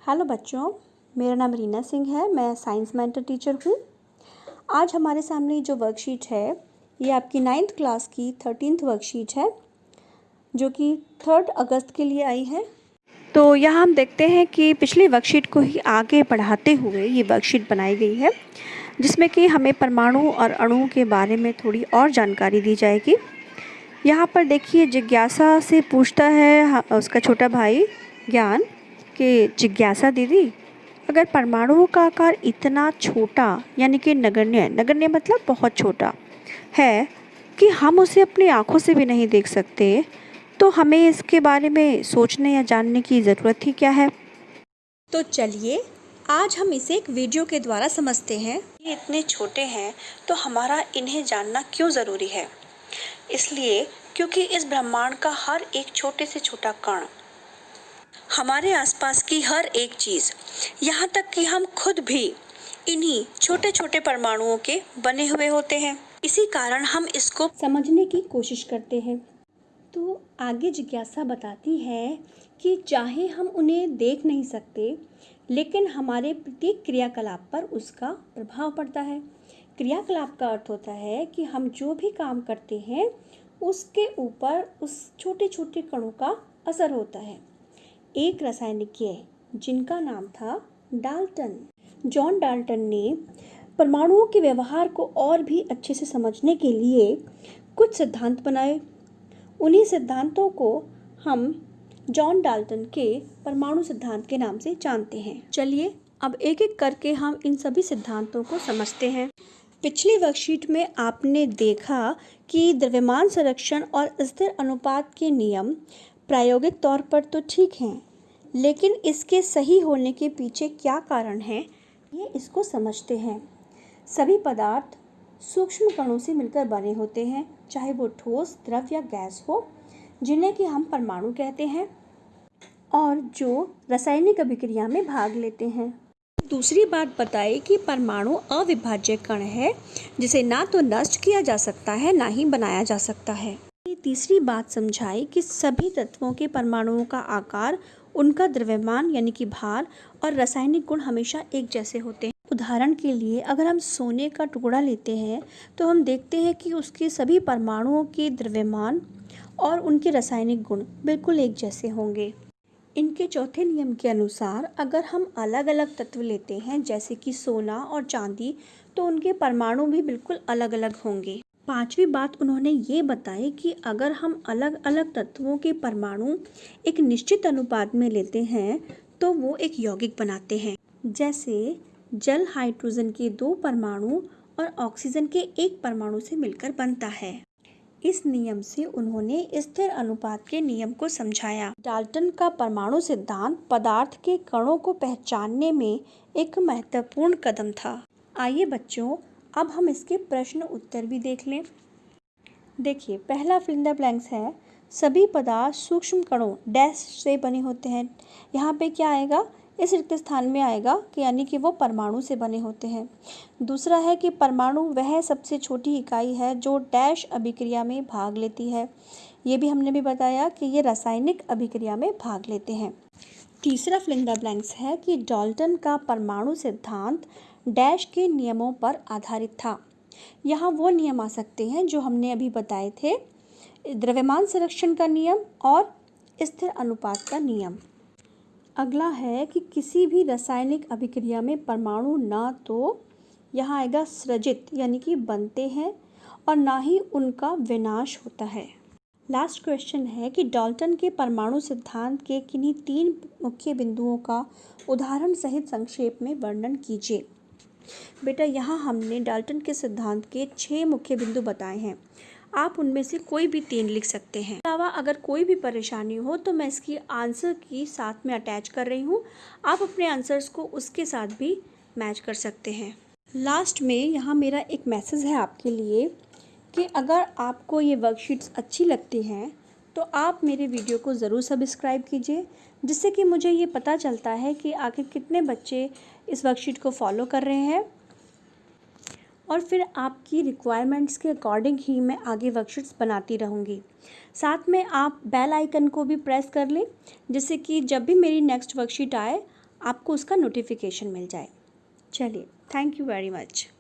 Hello बच्चों, मेरा नाम रीना सिंह है। मैं साइंस मेंटर टीचर हूँ। आज हमारे सामने जो वर्कशीट है ये आपकी 9th क्लास की 13th वर्कशीट है जो कि 3 अगस्त के लिए आई है। तो यहाँ हम देखते हैं कि पिछली वर्कशीट को ही आगे बढ़ाते हुए ये वर्कशीट बनाई गई है जिसमें कि हमें परमाणु और अणुओं के बारे में थोड़ी और जानकारी दी जाएगी। यहाँ पर देखिए, जिज्ञासा से पूछता है उसका छोटा भाई ज्ञान कि जिज्ञासा दीदी, अगर परमाणुओं का आकार इतना छोटा यानी कि नगण्य मतलब बहुत छोटा है कि हम उसे अपनी आँखों से भी नहीं देख सकते, तो हमें इसके बारे में सोचने या जानने की ज़रूरत ही क्या है। तो चलिए आज हम इसे एक वीडियो के द्वारा समझते हैं। ये इतने छोटे हैं तो हमारा इन्हें जानना क्यों ज़रूरी है? इसलिए क्योंकि इस ब्रह्मांड का हर एक छोटे से छोटा कण, हमारे आसपास की हर एक चीज़, यहाँ तक कि हम खुद भी इन्हीं छोटे छोटे परमाणुओं के बने हुए होते हैं। इसी कारण हम इसको समझने की कोशिश करते हैं। तो आगे जिज्ञासा बताती है कि चाहे हम उन्हें देख नहीं सकते, लेकिन हमारे प्रत्येक क्रियाकलाप पर उसका प्रभाव पड़ता है। क्रियाकलाप का अर्थ होता है कि हम जो भी काम करते हैं उसके ऊपर उस छोटे छोटे कणों का असर होता है। एक रासायनिज्ञ जिनका नाम था डाल्टन, जॉन डाल्टन ने परमाणुओं के व्यवहार को और भी अच्छे से समझने के लिए कुछ सिद्धांत बनाए। उन्हीं सिद्धांतों को हम जॉन डाल्टन के परमाणु सिद्धांत के नाम से जानते हैं। चलिए अब एक एक करके हम इन सभी सिद्धांतों को समझते हैं। पिछली वर्कशीट में आपने देखा कि द्रव्यमान संरक्षण और स्थिर अनुपात के नियम प्रायोगिक तौर पर तो ठीक हैं, लेकिन इसके सही होने के पीछे क्या कारण है, ये इसको समझते हैं। सभी पदार्थ सूक्ष्म कणों से मिलकर बने होते हैं, चाहे वो ठोस, द्रव या गैस हो, जिन्हें कि हम परमाणु कहते हैं और जो रासायनिक अभिक्रिया में भाग लेते हैं। दूसरी बात बताई कि परमाणु अविभाज्य कण है जिसे ना तो नष्ट किया जा सकता है ना ही बनाया जा सकता है। तीसरी बात समझाई कि सभी तत्वों के परमाणुओं का आकार, उनका द्रव्यमान यानी कि भार और रासायनिक गुण हमेशा एक जैसे होते हैं। उदाहरण के लिए अगर हम सोने का टुकड़ा लेते हैं तो हम देखते हैं कि उसके सभी परमाणुओं के द्रव्यमान और उनके रासायनिक गुण बिल्कुल एक जैसे होंगे। इनके चौथे नियम के अनुसार अगर हम अलग अलग तत्व लेते हैं जैसे कि सोना और चांदी, तो उनके परमाणु भी बिल्कुल अलग अलग होंगे। पांचवी बात उन्होंने ये बताई कि अगर हम अलग अलग तत्वों के परमाणु एक निश्चित अनुपात में लेते हैं तो वो एक यौगिक बनाते हैं। जैसे जल हाइड्रोजन के 2 परमाणु और ऑक्सीजन के 1 परमाणु से मिलकर बनता है। इस नियम से उन्होंने स्थिर अनुपात के नियम को समझाया। डाल्टन का परमाणु सिद्धांत पदार्थ के कणों को पहचानने में एक महत्वपूर्ण कदम था। आइए बच्चों, अब हम इसके प्रश्न उत्तर भी देख लें। देखिए, पहला फिल इन द ब्लैंक्स है, सभी पदार्थ सूक्ष्म कणों डैश से बने होते हैं। यहाँ पे क्या आएगा, इस रिक्त स्थान में आएगा कि यानी कि वो परमाणु से बने होते हैं। दूसरा है कि परमाणु वह सबसे छोटी इकाई है जो डैश अभिक्रिया में भाग लेती है। ये भी हमने भी बताया कि ये रासायनिक अभिक्रिया में भाग लेते हैं। तीसरा फिल इन द ब्लैंक्स है कि डाल्टन का परमाणु सिद्धांत डैश के नियमों पर आधारित था। यहाँ वो नियम आ सकते हैं जो हमने अभी बताए थे, द्रव्यमान संरक्षण का नियम और स्थिर अनुपात का नियम। अगला है कि किसी भी रासायनिक अभिक्रिया में परमाणु ना तो यहाँ आएगा सृजित यानी कि बनते हैं और ना ही उनका विनाश होता है। लास्ट क्वेश्चन है कि डाल्टन के परमाणु सिद्धांत के किन्हीं 3 मुख्य बिंदुओं का उदाहरण सहित संक्षेप में वर्णन कीजिए। बेटा, यहाँ हमने डाल्टन के सिद्धांत के 6 मुख्य बिंदु बताए हैं। आप उनमें से कोई भी 3 लिख सकते हैं। अलावा अगर कोई भी परेशानी हो तो मैं इसकी आंसर की साथ में अटैच कर रही हूँ, आप अपने आंसर्स को उसके साथ भी मैच कर सकते हैं। लास्ट में यहाँ मेरा एक मैसेज है आपके लिए कि अगर आपको ये वर्कशीट्स अच्छी लगती हैं तो आप मेरे वीडियो को ज़रूर सब्सक्राइब कीजिए, जिससे कि मुझे ये पता चलता है कि आखिर कितने बच्चे इस वर्कशीट को फॉलो कर रहे हैं और फिर आपकी रिक्वायरमेंट्स के अकॉर्डिंग ही मैं आगे वर्कशीट्स बनाती रहूँगी। साथ में आप बेल आइकन को भी प्रेस कर लें, जिससे कि जब भी मेरी नेक्स्ट वर्कशीट आए आपको उसका नोटिफिकेशन मिल जाए। चलिए, थैंक यू वेरी मच।